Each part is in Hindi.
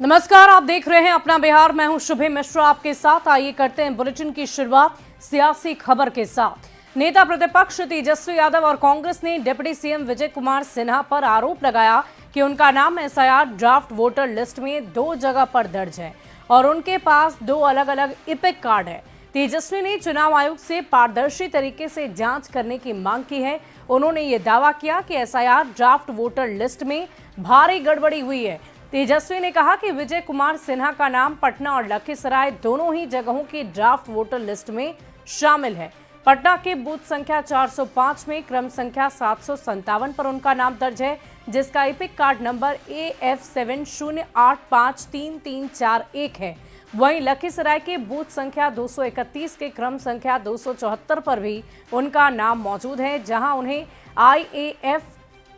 नमस्कार, आप देख रहे हैं अपना बिहार। मैं हूं शुभे मिश्रा आपके साथ। आइए करते हैं बुलेटिन की शुरुआत सियासी खबर के साथ। नेता प्रतिपक्ष तेजस्वी यादव और कांग्रेस ने डिप्टी सीएम विजय कुमार सिन्हा पर आरोप लगाया कि उनका नाम एसआईआर ड्राफ्ट वोटर लिस्ट में 2 जगह पर दर्ज है और उनके पास 2 अलग अलग इपिक कार्ड है। तेजस्वी ने चुनाव आयोग से पारदर्शी तरीके से जांच करने की मांग की है। उन्होंने ये दावा किया कि एसआईआर ड्राफ्ट वोटर लिस्ट में भारी गड़बड़ी हुई है। तेजस्वी ने कहा कि विजय कुमार सिन्हा का नाम पटना और लखीसराय दोनों ही जगहों की ड्राफ्ट वोटर लिस्ट में शामिल है। पटना के बूथ संख्या 405 में क्रम संख्या 757 पर उनका नाम दर्ज है, जिसका इपिक कार्ड नंबर AF708533341 है। वहीं लखीसराय के बूथ संख्या 231 के क्रम संख्या 274 पर भी उनका नाम मौजूद है, जहां उन्हें IAF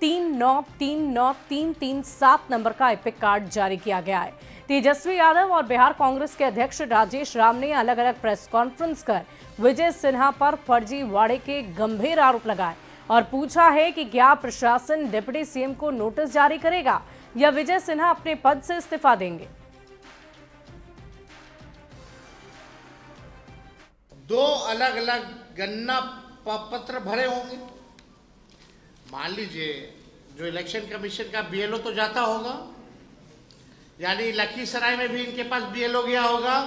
39393337 नंबर का एपिक कार्ड जारी किया गया है। तेजस्वी यादव और बिहार कांग्रेस के अध्यक्ष राजेश राम ने अलग अलग प्रेस कॉन्फ्रेंस कर विजय सिन्हा पर फर्जीवाड़े के गंभीर आरोप लगाए और पूछा है कि क्या प्रशासन डिप्टी सीएम को नोटिस जारी करेगा या विजय सिन्हा अपने पद से इस्तीफा देंगे। 2 अलग अलग गणना पत्र भरे होंगे। मान लीजिए जो इलेक्शन कमीशन का बीएलओ तो जाता होगा, यानी लखीसराय में भी इनके पास बीएलओ गया होगा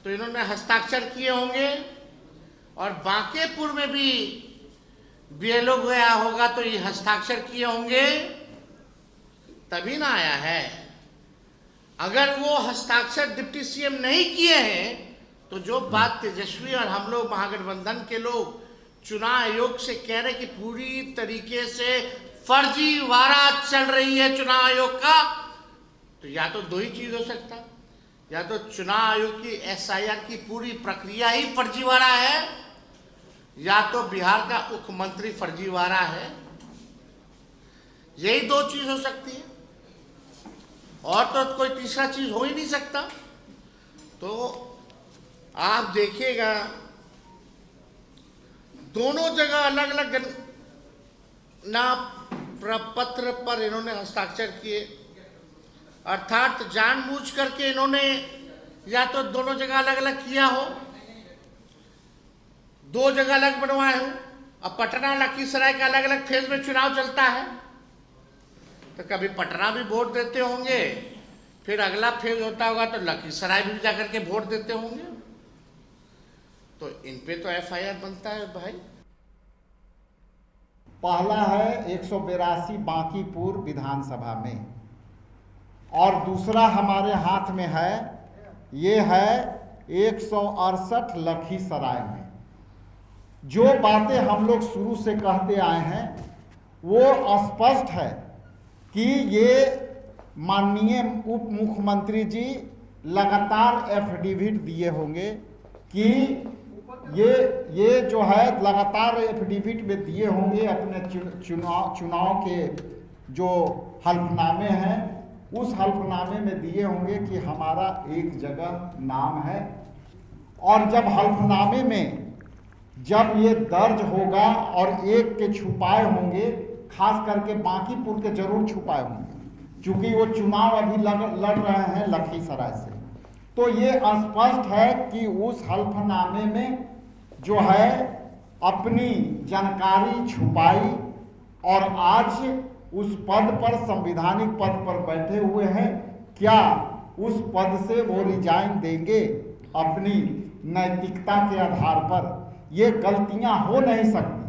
तो इन्होंने हस्ताक्षर किए होंगे, और बांकेपुर में भी बीएलओ गया होगा तो ये हस्ताक्षर किए होंगे, तभी ना आया है। अगर वो हस्ताक्षर डिप्टी सीएम नहीं किए हैं तो जो बात तेजस्वी और हम लोग महागठबंधन के लोग चुनाव आयोग से कह रहे कि पूरी तरीके से फर्जीवाड़ा चल रही है चुनाव आयोग का, तो या तो 2 ही चीज हो सकता, या तो चुनाव आयोग की एसआईआर की पूरी प्रक्रिया ही फर्जीवाड़ा है, या तो बिहार का मुख्यमंत्री फर्जीवाड़ा है। यही 2 चीज हो सकती है, और तो कोई तीसरा चीज हो ही नहीं सकता। तो आप देखिएगा दोनों जगह अलग अलग ना प्रपत्र पर इन्होंने हस्ताक्षर किए, अर्थात जानबूझ करके इन्होंने या तो दोनों जगह अलग अलग किया हो, 2 जगह अलग बनवाए हो। अब पटना लखीसराय का अलग अलग फेज में चुनाव चलता है, तो कभी पटना भी वोट देते होंगे, फिर अगला फेज होता होगा तो लखीसराय भी जाकर के वोट देते होंगे, तो इन पे तो एफआईआर बनता है भाई। पहला है 182 बांकीपुर विधानसभा में, और दूसरा हमारे हाथ में है, ये है 168 लखीसराय में। जो बातें हम लोग शुरू से कहते आए हैं वो स्पष्ट है कि ये माननीय उप मुख्यमंत्री जी लगातार एफिडेविट दिए होंगे कि ये जो है लगातार एफिडेविट में दिए होंगे अपने चुनाव के जो हल्फनामे हैं, उस हल्फनामे में दिए होंगे कि हमारा एक जगह नाम है, और जब हल्फनामे में जब ये दर्ज होगा और एक के छुपाए होंगे, खास करके बांकीपुर के जरूर छुपाए होंगे क्योंकि वो चुनाव अभी लड़ रहे हैं लखीसराय से, तो ये स्पष्ट है कि उस हल्फनामे में जो है अपनी जानकारी छुपाई, और आज उस पद पर, संवैधानिक पद पर बैठे हुए हैं। क्या उस पद से वो रिजाइन देंगे अपनी नैतिकता के आधार पर? ये गलतियां हो नहीं सकती,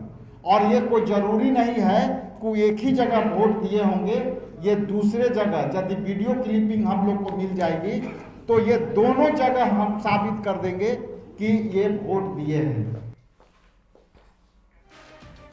और ये कोई जरूरी नहीं है कि एक ही जगह वोट दिए होंगे। ये दूसरे जगह यदि वीडियो क्लिपिंग हम लोग को मिल जाएगी तो ये दोनों जगह हम साबित कर देंगे कि ये वोट दिए हैं।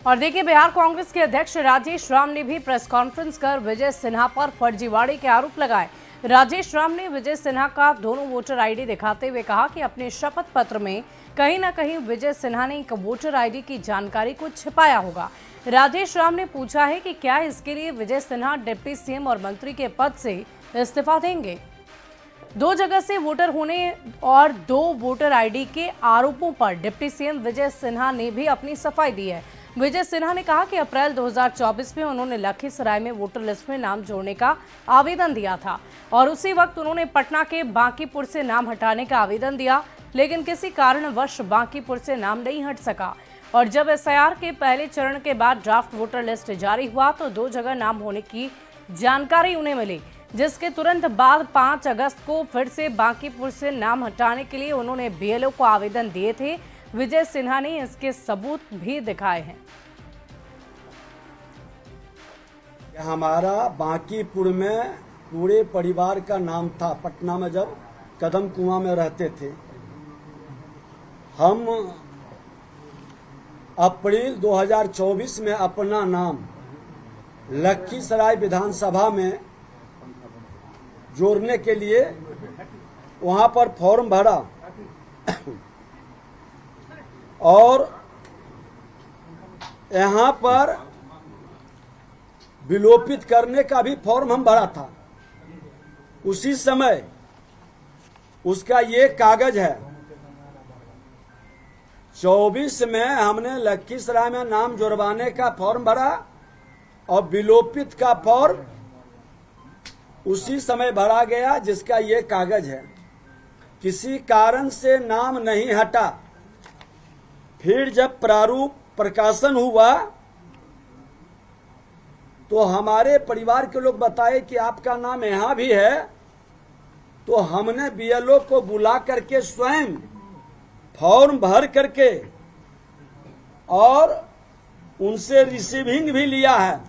और देखिए, बिहार कांग्रेस के अध्यक्ष राजेश राम ने भी प्रेस कॉन्फ्रेंस कर विजय सिन्हा पर फर्जीवाड़े के आरोप लगाए। राजेश राम ने विजय सिन्हा का दोनों वोटर आईडी दिखाते हुए कहा कि अपने शपथ पत्र में कहीं ना कहीं विजय सिन्हा ने एक वोटर आईडी की जानकारी को छिपाया होगा। राजेश राम ने पूछा है कि क्या इसके लिए विजय सिन्हा डिप्टी सीएम और मंत्री के पद से इस्तीफा देंगे। 2 जगह से वोटर होने और 2 वोटर आईडी के आरोपों पर डिप्टी सीएम विजय सिन्हा ने भी अपनी सफाई दी है। विजय सिन्हा ने कहा कि अप्रैल 2024 में उन्होंने लखीसराय में वोटर लिस्ट में नाम जोड़ने का आवेदन दिया था और उसी वक्त उन्होंने पटना के बांकीपुर से नाम हटाने का आवेदन दिया, लेकिन किसी कारणवश बांकीपुर से नाम नहीं हट सका। और जब एसआईआर के पहले चरण के बाद ड्राफ्ट वोटर लिस्ट जारी हुआ तो 2 जगह नाम होने की जानकारी उन्हें मिली, जिसके तुरंत बाद 5 अगस्त को फिर से बांकीपुर से नाम हटाने के लिए उन्होंने बीएलओ को आवेदन दिए थे। विजय सिन्हा ने इसके सबूत भी दिखाए हैं। हमारा बांकीपुर में पूरे परिवार का नाम था। पटना में जब कदम कुआं में रहते थे, हम अप्रैल 2024 में अपना नाम लखीसराय विधानसभा में जोड़ने के लिए वहां पर फॉर्म भरा और यहाँ पर विलोपित करने का भी फॉर्म हम भरा था। उसी समय उसका ये कागज है। 24 में हमने लखीसराय में नाम जुड़वाने का फॉर्म भरा और विलोपित का फॉर्म उसी समय भरा गया, जिसका ये कागज है। किसी कारण से नाम नहीं हटा। फिर जब प्रारूप प्रकाशन हुआ तो हमारे परिवार के लोग बताए कि आपका नाम यहाँ भी है, तो हमने बीएलओ को बुला करके स्वयं फॉर्म भर करके और उनसे रिसीविंग भी लिया है।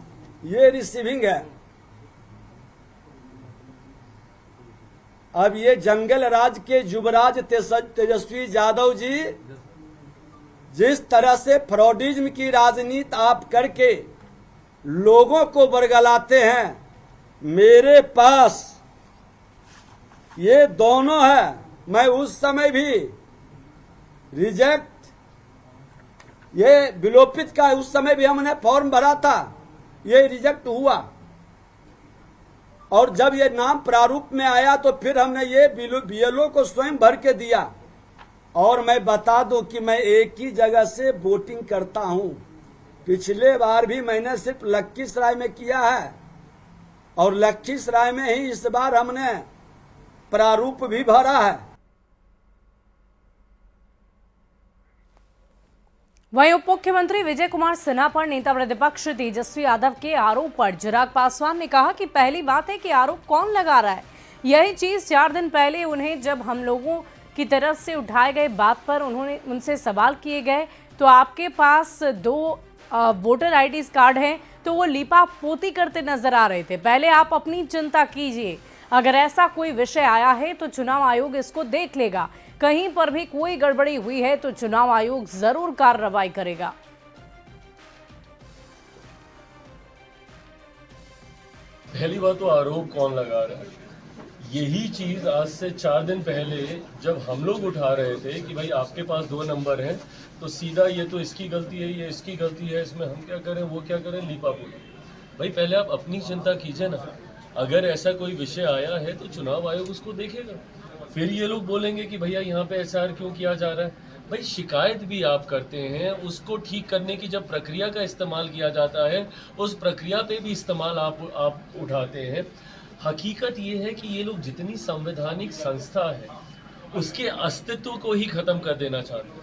ये रिसीविंग है। अब ये जंगल राज के युवराज तेजस्वी यादव जी जिस तरह से फ्रॉडिज्म की राजनीति आप करके लोगों को बरगलाते हैं, मेरे पास ये दोनों है। मैं उस समय भी रिजेक्ट, ये विलोपित का उस समय भी हमने फॉर्म भरा था, ये रिजेक्ट हुआ। और जब ये नाम प्रारूप में आया तो फिर हमने ये बीएलओ को स्वयं भर के दिया। और मैं बता दूं कि मैं एक ही जगह से वोटिंग करता हूं। पिछले बार भी मैंने सिर्फ लखीसराय में किया है और लखीसराय में ही इस बार हमने प्रारूप भी भरा है। वहीं उप मुख्यमंत्री विजय कुमार सिन्हा पर नेता प्रतिपक्ष तेजस्वी यादव के आरोप पर चिराग पासवान ने कहा कि पहली बात है कि आरोप कौन लगा रहा है। यही चीज 4 दिन पहले उन्हें जब हम लोगों की तरफ से उठाए गए बात पर उनसे सवाल किए गए तो आपके पास 2 वोटर आईडी कार्ड हैं, तो वो लीपा पोती करते नजर आ रहे थे। पहले आप अपनी चिंता कीजिए, अगर ऐसा कोई विषय आया है तो चुनाव आयोग इसको देख लेगा। कहीं पर भी कोई गड़बड़ी हुई है तो चुनाव आयोग जरूर कार्रवाई करेगा। पहली बात तो आरोप कौन लगा रहा है, यही चीज आज से 4 दिन पहले जब हम लोग उठा रहे थे कि भाई आपके पास 2 नंबर हैं, तो सीधा ये तो इसकी गलती है, ये इसकी गलती है, इसमें हम क्या करें वो क्या करें, लीपापोती। भाई पहले आप अपनी चिंता कीजिए ना। अगर ऐसा कोई विषय आया है तो चुनाव आयोग उसको देखेगा। फिर ये लोग बोलेंगे कि भैया यहाँ पे एसआईआर क्यों किया जा रहा है। भाई शिकायत भी आप करते हैं, उसको ठीक करने की जब प्रक्रिया का इस्तेमाल किया जाता है, उस प्रक्रिया पे भी इस्तेमाल आप उठाते हैं। हकीकत ये है कि ये लोग जितनी संवैधानिक संस्था है उसके अस्तित्व को ही खत्म कर देना चाहते हैं।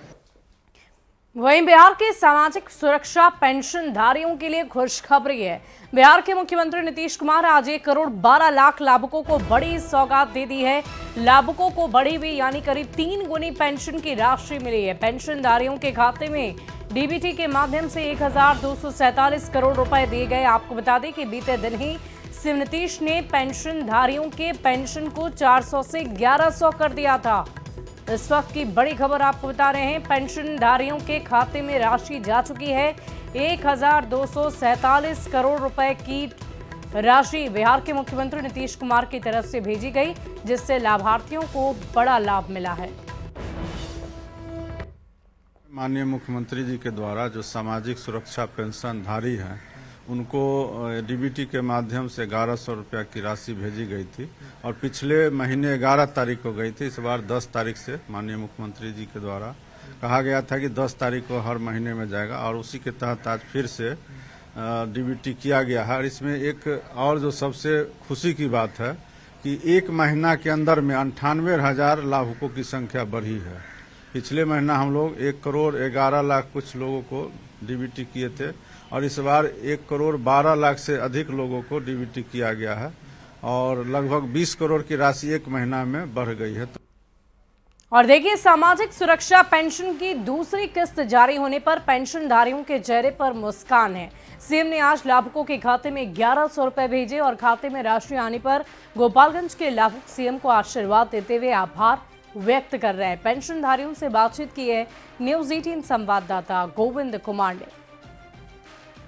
वहीं बिहार के सामाजिक सुरक्षा पेंशनधारियों के लिए खुशखबरी है। बिहार के मुख्यमंत्री नीतीश कुमार आज 1 करोड़ 12 लाख लाभुकों को बड़ी सौगात दे दी है। लाभुकों को बढ़ी हुई यानी करीब 3 गुनी पेंशन की राशि मिली है। पेंशनधारियों के खाते में डीबीटी के माध्यम से 1247 करोड़ रुपए दिए गए। आपको बता दें कि बीते दिन ही सीएम नीतीश ने पेंशनधारियों के पेंशन को 400 से 1100 कर दिया था। इस वक्त की बड़ी खबर आपको बता रहे हैं, पेंशनधारियों के खाते में राशि जा चुकी है। 1247 करोड़ रुपए की राशि बिहार के मुख्यमंत्री नीतीश कुमार की तरफ से भेजी गई, जिससे लाभार्थियों को बड़ा लाभ मिला है। माननीय मुख्यमंत्री जी के द्वारा जो सामाजिक सुरक्षा पेंशनधारी हैं उनको डीबीटी के माध्यम से 1100 रुपया की राशि भेजी गई थी और पिछले महीने 11 तारीख को गई थी। इस बार 10 तारीख से माननीय मुख्यमंत्री जी के द्वारा कहा गया था कि 10 तारीख को हर महीने में जाएगा और उसी के तहत आज फिर से डीबीटी किया गया है। और इसमें एक और जो सबसे खुशी की बात है कि एक महीना के अंदर में 98,000 लाभुकों की संख्या बढ़ी है। पिछले महीना हम लोग 1,11,00,000 कुछ लोगों को डीबीटी किए थे और इस बार 1,12,00,000 से अधिक लोगों को डीबीटी किया गया है और लगभग 20 करोड़ की राशि एक महीना में बढ़ गई है। और देखिए, सामाजिक सुरक्षा पेंशन की दूसरी किस्त जारी होने पर पेंशनधारियों के चेहरे पर मुस्कान है। सीएम ने आज लाभुकों के खाते में 1,100 रुपए भेजे और खाते में राशि आने पर गोपालगंज के लाभुक सीएम को आशीर्वाद देते हुए आभार व्यक्त कर रहे हैं। पेंशनधारियों से बातचीत की है न्यूज़ 18 संवाददाता गोविंद कुमार ने।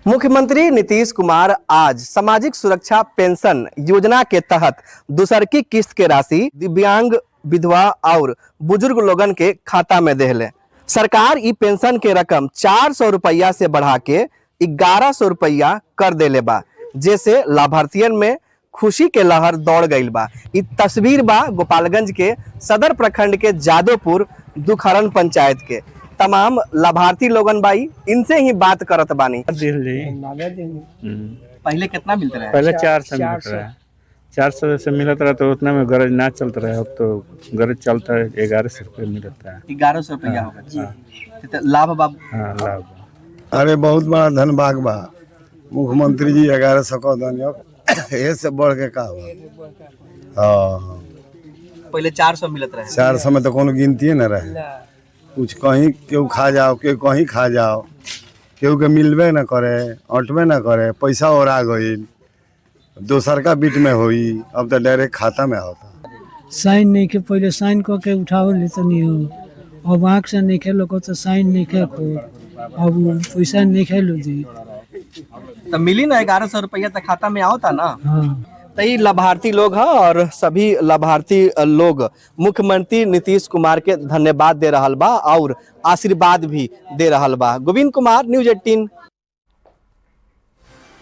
मुख्यमंत्री नीतीश कुमार आज सामाजिक सुरक्षा पेंशन योजना के तहत दूसरकी किस्त के राशि दिव्यांग, विधवा और बुजुर्ग लोगन के खाता में देले। सरकार ई पेंशन के रकम 400 रुपया से बढ़ा के 1,100 रुपया कर देले बा, जैसे लाभार्थियन में खुशी के लहर दौड़ गईल बा। ई तस्वीर बा गोपालगंज के सदर प्रखंड के जादवपुर दुखहरण पंचायत के। तमाम लाभार्थी लोगन बाई इनसे ही बात करत बानी। पहले कितना मिलता रहा? पहले 400 मिलता रहा, 400 से मिलता रहा तो उतना में गरज ना चलता रहा। अब तो गरज चलता है, 1,100 रुपये मिलता है। 1,100 रुपया होगा लाभ बाब। हाँ, लाभ। अरे बहुत बड़ा धनबाग बा मुख्यमंत्री जी 1,100 का धन ये से बढ़ के का हाँ। पहले 400 मिलत रहे। 400 में तो कोनो गिनती न रहे। कुछ कहीं केहू खा जाओ, केहू कहीं खा जाओ, केहू के मिलबे न करे, अटबे न करे, पैसा ओरा गईल, दोसर का बीट में हुई, अब तो डायरेक्ट खाता में होता। साइन नहीं के पहले साइन को के उठाओ लेते नहीं हो, अब आँख से नहीं खेलो को तो साइन नहीं खे को, अब पैसा नहीं खेलो जी तो मिली ना 1,100 रुपया तो खाता में आओ था ना। हाँ। तो ये लाभार्थी लोग हैं और सभी लाभार्थी लोग मुख्यमंत्री नीतीश कुमार के धन्यवाद दे रहल बा और आशीर्वाद भी दे रहल बा। गोविंद कुमार, न्यूज़ 18।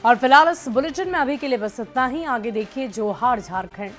और फिलहाल इस बुलेटिन में अभी के लिए बस इतना ही। आगे देखिए जोहार झारखंड।